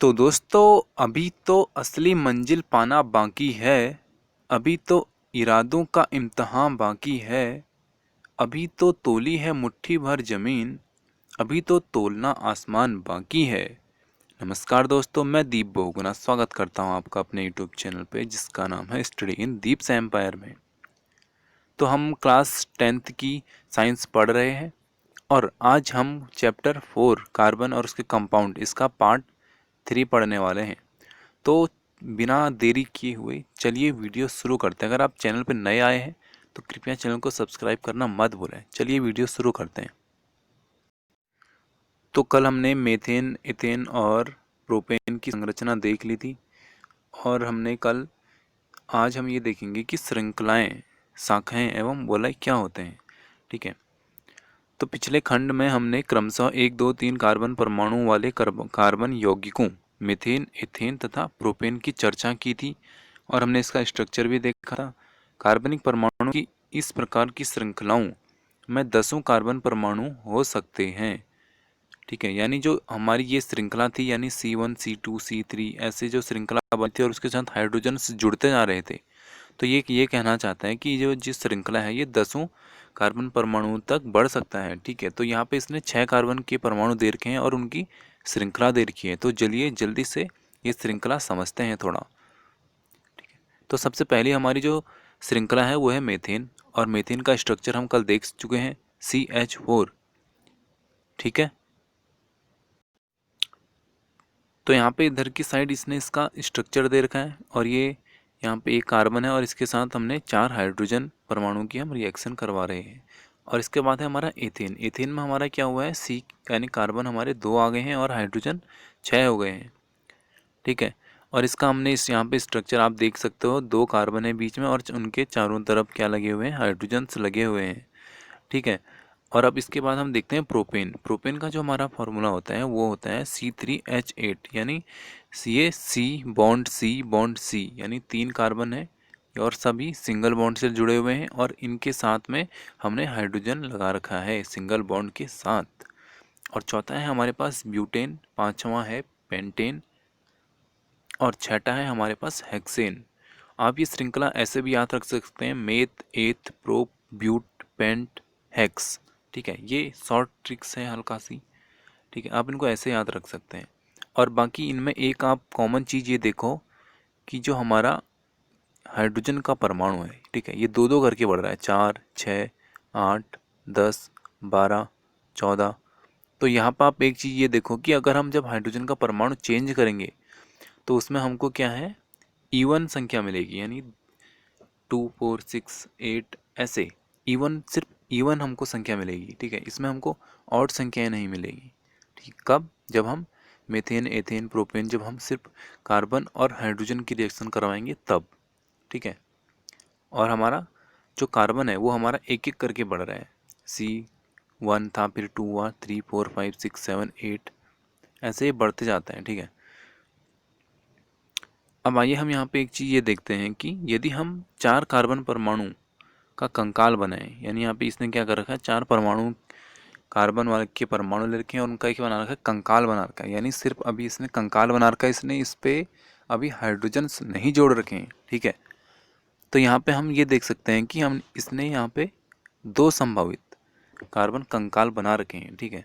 तो दोस्तों, अभी तो असली मंजिल पाना बाकी है। अभी तो इरादों का इम्तिहान बाकी है। अभी तो तोली है मुट्ठी भर जमीन। अभी तो तोलना आसमान बाकी है। नमस्कार दोस्तों, मैं दीप बहुगुना स्वागत करता हूं आपका अपने यूट्यूब चैनल पे, जिसका नाम है स्टडी इन दीप्स एम्पायर में। तो हम क्लास 10th की साइंस पढ़ रहे हैं और आज हम चैप्टर 4 कार्बन और उसके कंपाउंड, इसका पार्ट 3 पढ़ने वाले हैं। तो बिना देरी किए हुए चलिए वीडियो शुरू करते हैं। अगर आप चैनल पर नए आए हैं तो कृपया चैनल को सब्सक्राइब करना मत भूलें। चलिए वीडियो शुरू करते हैं। तो कल हमने मीथेन, इथेन और प्रोपेन की संरचना देख ली थी और आज हम ये देखेंगे कि श्रृंखलाएं, शाखाएं एवं वलय क्या होते हैं। ठीक है। तो पिछले खंड में हमने क्रमशः 1, 2, 3 कार्बन परमाणु वाले कार्बन यौगिकों मीथेन, इथेन तथा प्रोपेन की चर्चा की थी और हमने इसका स्ट्रक्चर भी देखा था। कार्बनिक परमाणु की इस प्रकार की श्रृंखलाओं में 10 कार्बन परमाणु हो सकते हैं। ठीक है, यानी जो हमारी ये श्रृंखला थी, यानी C1, C2, C3 ऐसे जो श्रृंखला बनती है और उसके साथ हाइड्रोजन जुड़ते जा रहे थे। तो ये कहना चाहता है कि जो जिस श्रृंखला है ये 10 कार्बन परमाणु तक बढ़ सकता है। ठीक है, तो यहाँ पे इसने 6 कार्बन के परमाणु दे रखे हैं और उनकी श्रृंखला दे रखी है। तो चलिए जल्दी से ये श्रृंखला समझते हैं थोड़ा। तो सबसे पहले हमारी जो श्रृंखला है वो है मीथेन, और मीथेन का स्ट्रक्चर हम कल देख चुके हैं, CH4। ठीक है, तो यहाँ पे इधर की साइड इसने इसका स्ट्रक्चर दे रखा है और ये यहाँ पे एक कार्बन है और इसके साथ हमने 4 हाइड्रोजन परमाणु की हम रिएक्शन करवा रहे हैं। और इसके बाद है हमारा एथेन। एथेन में हमारा क्या हुआ है, सी यानी कार्बन हमारे 2 आ गए हैं और हाइड्रोजन 6 हो गए हैं। ठीक है, और इसका हमने इस यहाँ पे स्ट्रक्चर आप देख सकते हो, 2 कार्बन है बीच में और उनके चारों तरफ क्या लगे हुए हैं, हाइड्रोजन्स लगे हुए हैं। ठीक है, और अब इसके बाद हम देखते हैं प्रोपेन। प्रोपेन का जो हमारा फार्मूला होता है वो होता है C3H8, यानी C बॉन्ड C यानी 3 कार्बन है और सभी सिंगल बॉन्ड से जुड़े हुए हैं और इनके साथ में हमने हाइड्रोजन लगा रखा है सिंगल बॉन्ड के साथ। और चौथा है हमारे पास ब्यूटेन, पांचवा है पेंटेन और छठा है हमारे पास हेक्सेन। आप ये श्रृंखला ऐसे भी याद रख सकते हैं, मेथ, एथ, प्रोप, ब्यूट, पेंट, हेक्स। ठीक है, ये शॉर्ट ट्रिक्स हैं हल्का सी। ठीक है, आप इनको ऐसे याद रख सकते हैं। और बाकी इनमें एक आप कॉमन चीज़ ये देखो कि जो हमारा हाइड्रोजन का परमाणु है, ठीक है, ये 2 2 करके बढ़ रहा है, 4, 6, 8, 10, 12, 14। तो यहाँ पर आप एक चीज़ ये देखो कि अगर हम जब हाइड्रोजन का परमाणु चेंज करेंगे तो उसमें हमको क्या है, इवन संख्या मिलेगी, यानी 2, 4, 6, 8 ऐसे इवन, सिर्फ इवन हमको संख्या मिलेगी। ठीक है, इसमें हमको ऑड संख्याएं नहीं मिलेगी। ठीक, कब, जब हम मीथेन, एथेन, प्रोपेन, जब हम सिर्फ कार्बन और हाइड्रोजन की रिएक्शन करवाएंगे तब। ठीक है, और हमारा जो कार्बन है वो हमारा एक एक करके बढ़ रहा है। C1 था, फिर 2 हुआ, 3, 4, 5, 6, 7, 8 ऐसे ही बढ़ते जाते हैं। ठीक है, अब आइए हम यहाँ पे एक चीज़ ये देखते हैं कि यदि हम 4 कार्बन परमाणु का कंकाल बनाए, यानी यहाँ पे इसने क्या कर रखा है, 4 परमाणु कार्बन वाले के परमाणु ले रखे हैं और उनका एक बना रखा है, कंकाल बना रखा है। यानी सिर्फ अभी इसने कंकाल बना रखा है, इसने इस पे अभी हाइड्रोजन नहीं जोड़ रखे हैं। ठीक है, तो यहाँ पे हम ये देख सकते हैं कि हम इसने यहाँ पे 2 संभावित कार्बन कंकाल बना रखे हैं। ठीक है,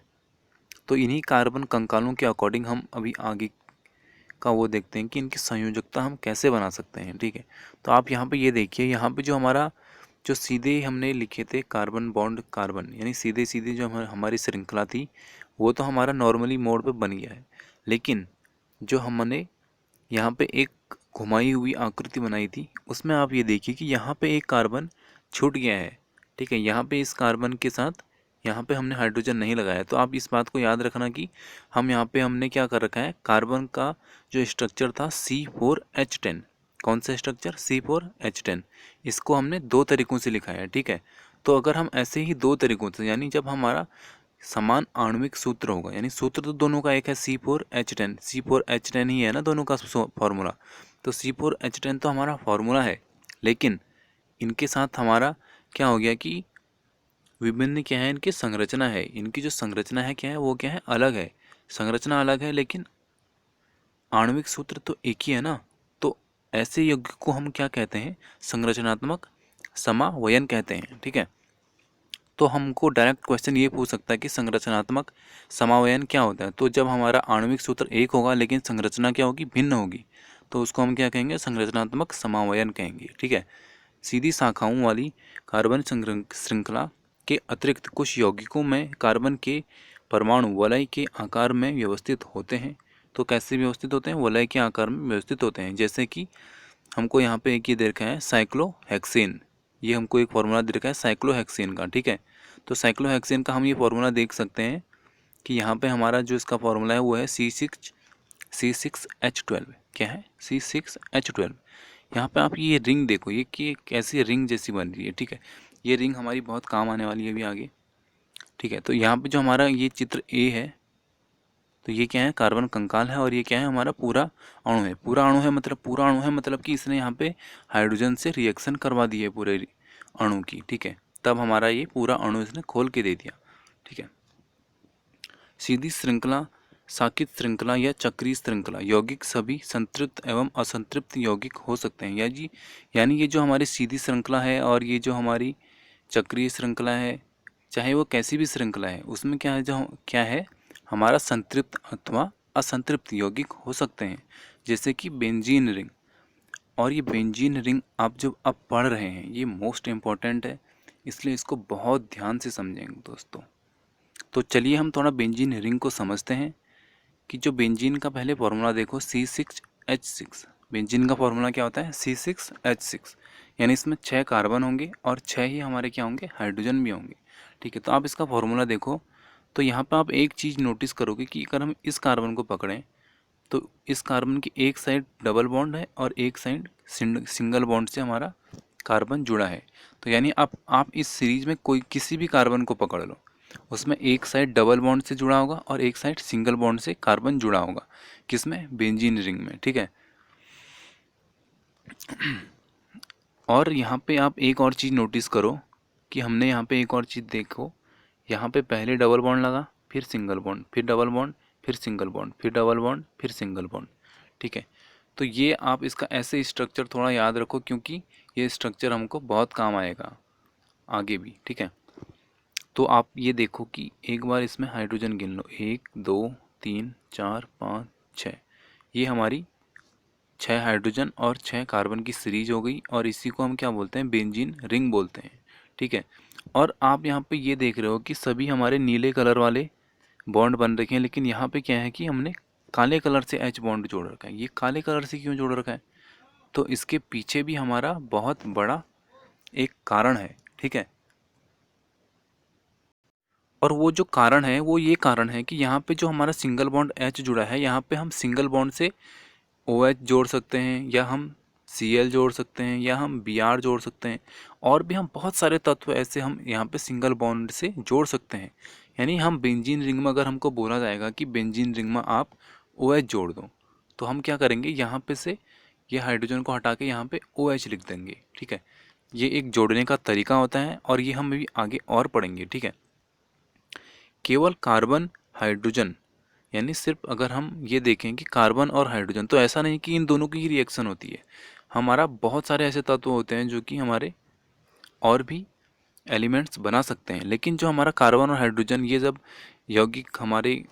तो इन्हीं कार्बन कंकालों के अकॉर्डिंग हम अभी आगे का वो देखते हैं कि इनकी संयोजकता हम कैसे बना सकते हैं। ठीक है, तो आप यहाँ पे ये देखिए, यहाँ पे जो हमारा जो सीधे हमने लिखे थे कार्बन बॉन्ड कार्बन, यानी सीधे सीधे जो हमारी श्रृंखला थी वो तो हमारा नॉर्मली मोड पे बन गया है। लेकिन जो हमने यहाँ पे एक घुमाई हुई आकृति बनाई थी उसमें आप ये देखिए कि यहाँ पे एक कार्बन छूट गया है। ठीक है, यहाँ पे इस कार्बन के साथ यहाँ पे हमने हाइड्रोजन नहीं लगाया। तो आप इस बात को याद रखना कि हम यहाँ पे हमने क्या कर रखा है, कार्बन का जो स्ट्रक्चर था C4H10, कौन सा स्ट्रक्चर, C4H10, इसको हमने 2 तरीक़ों से लिखा है। ठीक है, तो अगर हम ऐसे ही 2 तरीक़ों से, यानी जब हमारा समान आणविक सूत्र होगा, यानी सूत्र तो दोनों का एक है, C4H10 ही है ना दोनों का फॉर्मूला। तो C4H10 तो हमारा फॉर्मूला है, लेकिन इनके साथ हमारा क्या हो गया कि विभिन्न क्या है, इनकी संरचना है, इनकी जो संरचना है क्या है, वो क्या है, अलग है। संरचना अलग है लेकिन आणविक सूत्र तो एक ही है ना, तो ऐसे यौगिक को हम क्या कहते हैं, संरचनात्मक समावयन कहते हैं। ठीक है, तो हमको डायरेक्ट क्वेश्चन ये पूछ सकता है कि संरचनात्मक समावयन क्या होता है। तो जब हमारा आणविक सूत्र एक होगा लेकिन संरचना क्या होगी, भिन्न होगी, तो उसको हम क्या कहेंगे, संरचनात्मक समावयन कहेंगे। ठीक है, सीधी शाखाओं वाली कार्बन श्रृंखला के अतिरिक्त कुछ यौगिकों में कार्बन के परमाणु वलय के आकार में व्यवस्थित होते हैं। तो कैसे व्यवस्थित होते हैं, वलय के आकार में व्यवस्थित होते हैं। जैसे कि हमको यहाँ पे एक ये दे रखा है साइक्लोहेक्सेन, ये हमको एक फॉर्मूला दे रखा है साइक्लोहेक्सेन का। ठीक है, तो साइक्लोहेक्सेन का हम ये फॉर्मूला देख सकते हैं कि यहाँ पे हमारा जो इसका फॉर्मूला है वो है C6H12। क्या है, C6H12। यहाँ पे आप ये रिंग देखो, ये कि कैसी रिंग जैसी बन रही है। ठीक है, ये रिंग हमारी बहुत काम आने वाली है अभी आगे। ठीक है, तो यहाँ पे जो हमारा ये चित्र ए है, तो ये क्या है, कार्बन कंकाल है, और ये क्या है, हमारा पूरा अणु है। पूरा अणु है मतलब, पूरा अणु है मतलब कि इसने यहाँ पे हाइड्रोजन से रिएक्शन करवा दी है पूरे अणु की। ठीक है, तब हमारा ये पूरा अणु इसने खोल के दे दिया। ठीक है, सीधी श्रृंखला, साकित श्रृंखला या चक्रीय श्रृंखला यौगिक सभी संतृप्त एवं असंतृप्त यौगिक हो सकते हैं। यानी ये जो हमारी सीधी श्रृंखला है और ये जो हमारी चक्रीय श्रृंखला है, चाहे वो कैसी भी श्रृंखला है, उसमें क्या है, जो क्या है, हमारा संतृप्त अथवा असंतृप्त यौगिक हो सकते हैं। जैसे कि बेंजीन रिंग, और ये बेंजीन रिंग आप जब आप पढ़ रहे हैं, ये मोस्ट इम्पॉर्टेंट है, इसलिए इसको बहुत ध्यान से समझेंगे दोस्तों। तो चलिए हम थोड़ा बेंजीन रिंग को समझते हैं कि जो बेंजीन का पहले फॉर्मूला देखो C6H6। बेंजीन का फॉर्मूला क्या होता है, C6H6, यानी इसमें 6 कार्बन होंगे और 6 ही हमारे क्या होंगे, हाइड्रोजन भी होंगे। ठीक है, तो आप इसका फॉर्मूला देखो, तो यहाँ पर आप एक चीज़ नोटिस करोगे कि अगर हम इस कार्बन को पकड़ें तो इस कार्बन की एक साइड डबल बॉन्ड है और एक साइड सिंगल बॉन्ड से हमारा कार्बन जुड़ा है। तो यानी आप इस सीरीज में कोई किसी भी कार्बन को पकड़ लो, उसमें एक साइड डबल बॉन्ड से जुड़ा होगा और एक साइड सिंगल बॉन्ड से कार्बन जुड़ा होगा। किसमें, बेंजीन रिंग में। ठीक है, और यहाँ पे आप एक और चीज़ नोटिस करो कि हमने यहाँ पे एक और चीज़ देखो, यहाँ पे पहले डबल बॉन्ड लगा, फिर सिंगल बॉन्ड, फिर डबल बॉन्ड, फिर सिंगल बॉन्ड, फिर डबल बॉन्ड, फिर सिंगल बॉन्ड। ठीक है, तो ये आप इसका ऐसे स्ट्रक्चर थोड़ा याद रखो, क्योंकि ये स्ट्रक्चर हमको बहुत काम आएगा आगे भी। ठीक है, तो आप ये देखो कि एक बार इसमें हाइड्रोजन गिन लो, 1 2 3 4 5 6, ये हमारी 6 हाइड्रोजन और 6 कार्बन की सीरीज हो गई, और इसी को हम क्या बोलते हैं, बेंजीन रिंग बोलते हैं। ठीक है, और आप यहाँ पे ये देख रहे हो कि सभी हमारे नीले कलर वाले बॉन्ड बन रखे हैं, लेकिन यहाँ पे क्या है कि हमने काले कलर से H बॉन्ड जोड़ रखा है। ये काले कलर से क्यों जोड़ रखा है, तो इसके पीछे भी हमारा बहुत बड़ा एक कारण है। ठीक है, और वो जो कारण है वो ये कारण है कि यहाँ पे जो हमारा सिंगल बॉन्ड H जुड़ा है, यहाँ पे हम सिंगल बॉन्ड से OH जोड़ सकते हैं, या हम Cl जोड़ सकते हैं, या हम Br जोड़ सकते हैं, और भी हम बहुत सारे तत्व ऐसे हम यहाँ पे सिंगल बॉन्ड से जोड़ सकते हैं। यानी हम बेंजीन रिंग में अगर हमको बोला जाएगा कि बेंजीन रिंग में आप OH जोड़ दो, तो हम क्या करेंगे, यहाँ पे से ये हाइड्रोजन को हटा के यहाँ पे OH लिख देंगे। ठीक है, ये एक जोड़ने का तरीका होता है, और ये हम अभी आगे और पढ़ेंगे। ठीक है, केवल कार्बन हाइड्रोजन, यानी सिर्फ अगर हम ये देखें कि कार्बन और हाइड्रोजन, तो ऐसा नहीं कि इन दोनों की ही रिएक्शन होती है। हमारा बहुत सारे ऐसे तत्व होते हैं जो कि हमारे और भी एलिमेंट्स बना सकते हैं, लेकिन जो हमारा कार्बन और हाइड्रोजन, ये जब यौगिक हमारे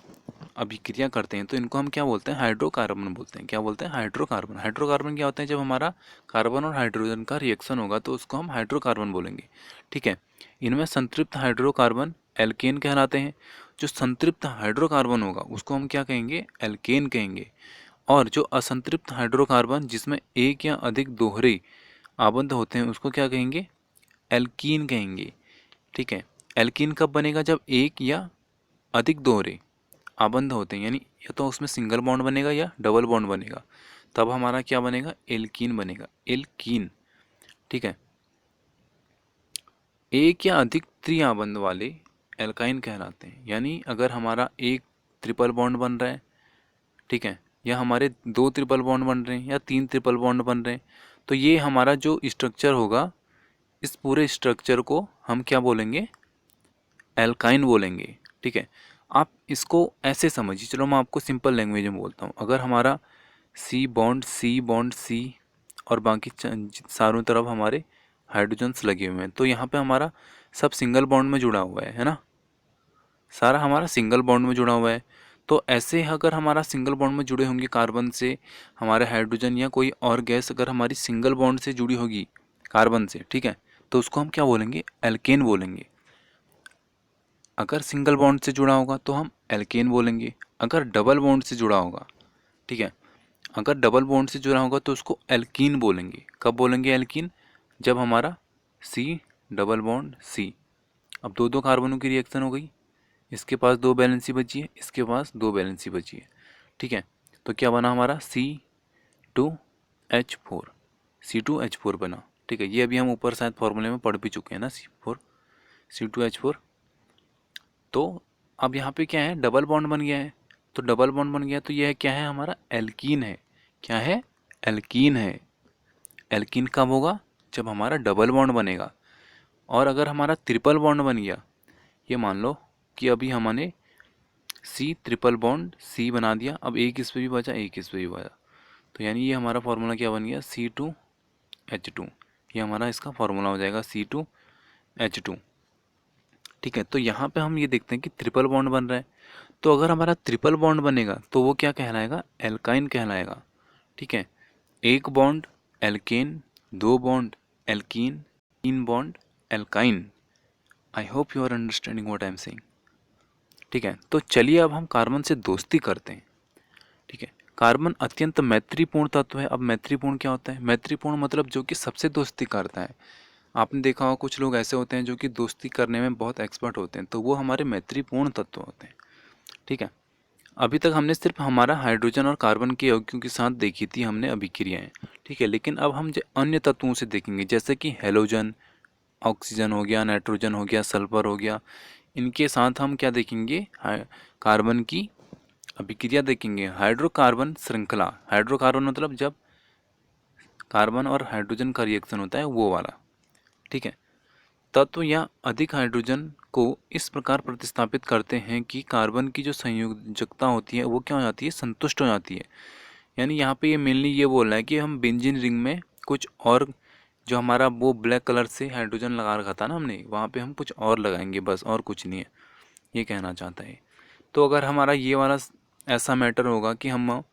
अभिक्रिया करते हैं तो इनको हम क्या बोलते हैं, हाइड्रोकार्बन बोलते हैं। क्या बोलते हैं, हाइड्रोकार्बन। हाइड्रोकार्बन क्या होता है, जब हमारा कार्बन और हाइड्रोजन का रिएक्शन होगा तो उसको हम हाइड्रोकार्बन बोलेंगे। ठीक है, इनमें संतृप्त हाइड्रोकार्बन एल्केन कहलाते हैं। जो संतृप्त हाइड्रोकार्बन होगा उसको हम क्या कहेंगे, एल्केन कहेंगे। और जो असंतृप्त हाइड्रोकार्बन जिसमें एक या अधिक दोहरे आबंध होते हैं उसको क्या कहेंगे, एल्कीन कहेंगे। ठीक है, एल्कीन कब बनेगा, जब एक या अधिक दोहरे आबंध होते हैं, यानी या तो उसमें सिंगल बॉन्ड बनेगा या डबल बॉन्ड बनेगा, तब हमारा क्या बनेगा, एल्कीन बनेगा, एल्कीन। ठीक है, एक या अधिक त्रिआबंध वाले एल्काइन कहलाते हैं। यानी अगर हमारा एक ट्रिपल बॉन्ड बन रहा है, ठीक है, या हमारे 2 ट्रिपल बॉन्ड बन रहे हैं या 3 ट्रिपल बॉन्ड बन रहे हैं, तो ये हमारा जो स्ट्रक्चर होगा, इस पूरे स्ट्रक्चर को हम क्या बोलेंगे, एल्काइन बोलेंगे। ठीक है, आप इसको ऐसे समझिए, चलो मैं आपको सिंपल लैंग्वेज में बोलता हूँ। अगर हमारा सी बॉन्ड सी और बाकी चारों तरफ हमारे हाइड्रोजन्स लगे हुए हैं। तो यहाँ पे हमारा सब सिंगल बॉन्ड में जुड़ा हुआ है ना, सारा हमारा सिंगल बॉन्ड में जुड़ा हुआ है। तो ऐसे अगर हमारा सिंगल बॉन्ड में जुड़े होंगे कार्बन से हमारे हाइड्रोजन या कोई और गैस अगर हमारी सिंगल बॉन्ड से जुड़ी होगी कार्बन से, ठीक है, तो उसको हम क्या बोलेंगे, एल्केन बोलेंगे। अगर सिंगल बॉन्ड से जुड़ा होगा तो हम एल्केन बोलेंगे। अगर डबल बॉन्ड से जुड़ा होगा, ठीक है, अगर डबल बॉन्ड से जुड़ा होगा तो उसको एल्कीन बोलेंगे। कब बोलेंगे एल्कीन, जब हमारा सी डबल बॉन्ड सी, अब दो दो कार्बनों की रिएक्शन हो गई, इसके पास दो बैलेंसी बची है, इसके पास दो बैलेंसी बची है, ठीक है, तो क्या बना हमारा C2H4, C2H4 बना, ठीक है। ये अभी हम ऊपर शायद फॉर्मूले में पढ़ भी चुके हैं ना, C2H4। तो अब यहाँ पे क्या है, डबल बॉन्ड बन गया है, तो डबल बॉन्ड बन गया तो यह क्या है, हमारा एल्कीन है। क्या है, एल्कीन है। एल्कीन कब होगा, जब हमारा डबल बॉन्ड बनेगा। और अगर हमारा ट्रिपल बॉन्ड बन गया, ये मान लो कि अभी हमने सी ट्रिपल बॉन्ड सी बना दिया, अब एक इस पे भी बचा, एक इस पे भी बचा, तो यानी ये हमारा फार्मूला क्या बन गया, C2H2। ये हमारा इसका फार्मूला हो जाएगा C2H2, ठीक है। तो यहाँ पे हम ये देखते हैं कि ट्रिपल बॉन्ड बन रहा है, तो अगर हमारा ट्रिपल बॉन्ड बनेगा तो वो क्या कहलाएगा, एल्काइन कहलाएगा, ठीक है। एक बॉन्ड एल्केन, दो बॉन्ड एल्कीन, तीन bond alkyne. I hope you are understanding what I am saying, ठीक है। तो चलिए अब हम कार्बन से दोस्ती करते हैं, ठीक है। कार्बन अत्यंत मैत्रीपूर्ण तत्व है। अब मैत्रीपूर्ण क्या होता है, मैत्रीपूर्ण मतलब जो कि सबसे दोस्ती करता है। आपने देखा होगा कुछ लोग ऐसे होते हैं जो कि दोस्ती करने में बहुत एक्सपर्ट होते हैं, तो वो हमारे मैत्रीपूर्ण तत्व होते हैं, ठीक है। अभी तक हमने सिर्फ हमारा हाइड्रोजन और कार्बन के यौगिकों के साथ देखी थी हमने अभिक्रियाएं, ठीक है। लेकिन अब हम जो अन्य तत्वों से देखेंगे, जैसे कि हेलोजन, ऑक्सीजन हो गया, नाइट्रोजन हो गया, सल्फर हो गया, इनके साथ हम क्या देखेंगे, कार्बन की अभिक्रिया देखेंगे। हाइड्रोकार्बन श्रृंखला, हाइड्रोकार्बन मतलब जब कार्बन और हाइड्रोजन का रिएक्शन होता है वो वाला, ठीक है। तत्व या अधिक हाइड्रोजन को इस प्रकार प्रतिस्थापित करते हैं कि कार्बन की जो संयोजकता होती है वो क्या हो जाती है, संतुष्ट हो जाती है। यानी यहाँ पे ये मेनली ये बोल रहा है कि हम बेंजीन रिंग में कुछ और, जो हमारा वो ब्लैक कलर से हाइड्रोजन लगा रखा था ना हमने, वहाँ पे हम कुछ और लगाएंगे, बस और कुछ नहीं है, ये कहना चाहता है। तो अगर हमारा ये वाला ऐसा मैटर होगा कि हम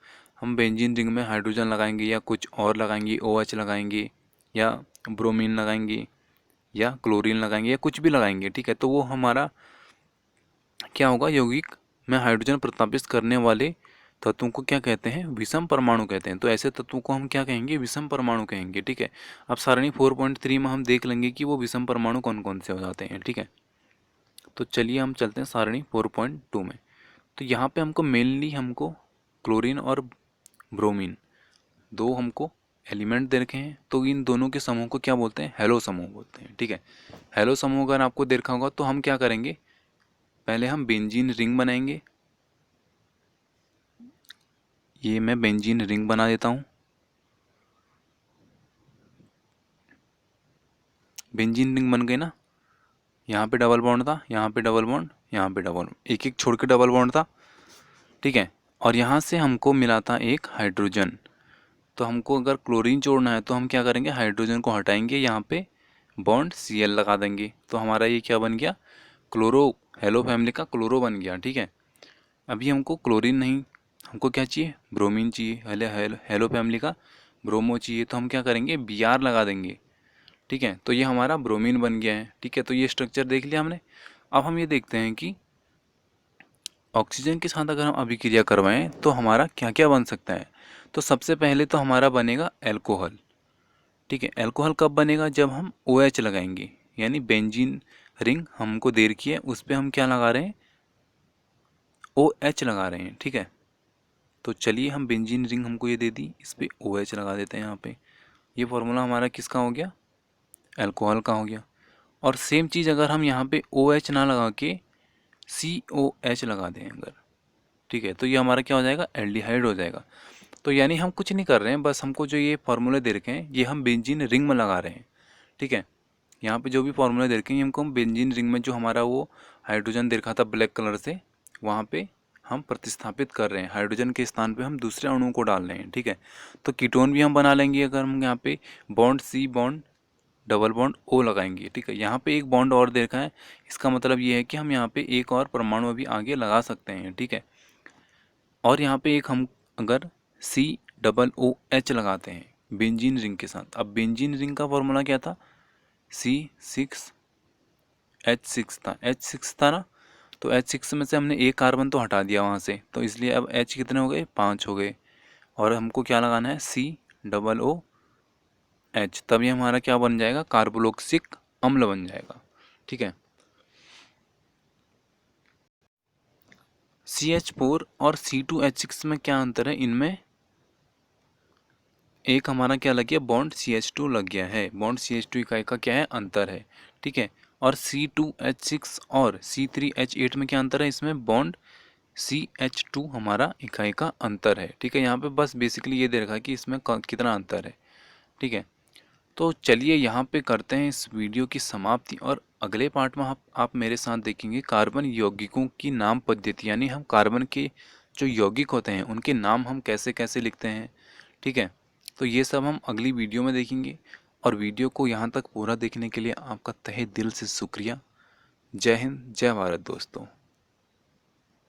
बेंजीन रिंग में हाइड्रोजन लगाएंगे या कुछ और लगाएंगे, OH लगाएंगे या ब्रोमीन लगाएंगे या क्लोरीन लगाएंगे या कुछ भी लगाएंगे, ठीक है, तो वो हमारा क्या होगा, यौगिक में हाइड्रोजन प्रतिस्थापित करने वाले तत्वों को क्या कहते हैं, विषम परमाणु कहते हैं। तो ऐसे तत्वों को हम क्या कहेंगे, विषम परमाणु कहेंगे, ठीक है। अब सारणी 4.3 में हम देख लेंगे कि वो विषम परमाणु कौन कौन से हो जाते हैं, ठीक है। तो चलिए हम चलते हैं सारणी 4.2 में। तो यहाँ पे हमको क्लोरीन और ब्रोमीन दो हमको एलिमेंट दे रखे हैं, तो इन दोनों के समूह को क्या बोलते हैं, हेलो समूह बोलते हैं, ठीक है। हेलो समूह अगर आपको दे रखा होगा तो हम क्या करेंगे, पहले हम बेंजीन रिंग बनाएंगे। ये मैं बेंजीन रिंग बना देता हूँ। बेंजीन रिंग बन गई ना, यहाँ पे डबल बॉन्ड था, यहाँ पे डबल बॉन्ड, यहाँ पे डबल, एक एक छोड़ के डबल बॉन्ड था, ठीक है। और यहाँ से हमको मिला था एक हाइड्रोजन, तो हमको अगर क्लोरीन जोड़ना है तो हम क्या करेंगे, हाइड्रोजन को हटाएंगे, यहाँ पे बॉन्ड Cl लगा देंगे, तो हमारा ये क्या बन गया, क्लोरो, हेलो फैमिली का क्लोरो बन गया, ठीक है। अभी हमको क्लोरीन नहीं, हमको क्या चाहिए, ब्रोमीन चाहिए, हेलो फैमिली का ब्रोमो चाहिए, तो हम क्या करेंगे, Br लगा देंगे, ठीक है। तो ये हमारा ब्रोमीन बन गया है, ठीक है। तो ये स्ट्रक्चर देख लिया हमने। अब हम ये देखते हैं कि ऑक्सीजन के साथ अगर हम अभिक्रिया करवाएं तो हमारा क्या क्या बन सकता है। तो सबसे पहले तो हमारा बनेगा एल्कोहल, ठीक है। एल्कोहल कब बनेगा, जब हम OH लगाएंगे, यानी बेंजीन रिंग हमको दे रखी है, उस पर हम क्या लगा रहे हैं, OH लगा रहे हैं, ठीक है। तो चलिए हम बेंजीन रिंग हमको ये दे दी, इस पर OH लगा देते हैं यहाँ पे। ये फार्मूला हमारा किसका हो गया, एल्कोहल का हो गया। और सेम चीज़ अगर हम यहाँ पे OH ना लगा के COH लगा दें अगर, ठीक है, तो ये हमारा क्या हो जाएगा, एल्डिहाइड हो जाएगा। तो यानी हम कुछ नहीं कर रहे हैं, बस हमको जो ये फार्मूले दे रखे हैं ये हम बेंजीन रिंग में लगा रहे हैं, ठीक है। यहाँ पे जो भी फार्मूले दे रखे हैं हमको हम बेंजीन रिंग में जो हमारा वो हाइड्रोजन दे रखा था ब्लैक कलर से, वहाँ पे हम प्रतिस्थापित कर रहे हैं, हाइड्रोजन के स्थान पे हम दूसरे अणु को डाल रहे हैं। ठीक है, तो कीटोन भी हम बना लेंगे अगर हम यहाँ पे bond C bond double bond O लगाएंगे। ठीक है, यहाँ पे एक बॉन्ड और देखा है, इसका मतलब ये है कि हम यहाँ पे एक और परमाणु अभी आगे लगा सकते हैं। ठीक है, और यहाँ पे एक हम अगर COOH लगाते हैं बेंजीन रिंग के साथ। अब बेंजीन रिंग का फॉर्मूला क्या था, C6H6 था, H6 था ना, तो H6 में से हमने एक कार्बन तो हटा दिया वहाँ से, तो इसलिए अब H कितने हो गए, 5 हो गए। और हमको क्या लगाना है, COOH, तभी हमारा क्या बन जाएगा, कार्बोक्सिलिक अम्ल बन जाएगा। ठीक है, CH4 और C2H6 में क्या अंतर है, इनमें एक हमारा क्या लग गया, बॉन्ड CH2 लग गया है, बॉन्ड CH2 इकाई का क्या है, अंतर है। ठीक है, और C2H6 और C3H8 में क्या अंतर है, इसमें बॉन्ड CH2 हमारा इकाई का अंतर है। ठीक है, यहाँ पे बस बेसिकली ये दे रखा है कि इसमें कितना अंतर है। ठीक है, तो चलिए यहाँ पे करते हैं इस वीडियो की समाप्ति, और अगले पार्ट में आप मेरे साथ देखेंगे कार्बन यौगिकों की नाम पद्धति, यानी हम कार्बन के जो यौगिक होते हैं उनके नाम हम कैसे कैसे लिखते हैं। ठीक है, तो ये सब हम अगली वीडियो में देखेंगे। और वीडियो को यहाँ तक पूरा देखने के लिए आपका तहे दिल से शुक्रिया। जय हिंद, जय भारत दोस्तों।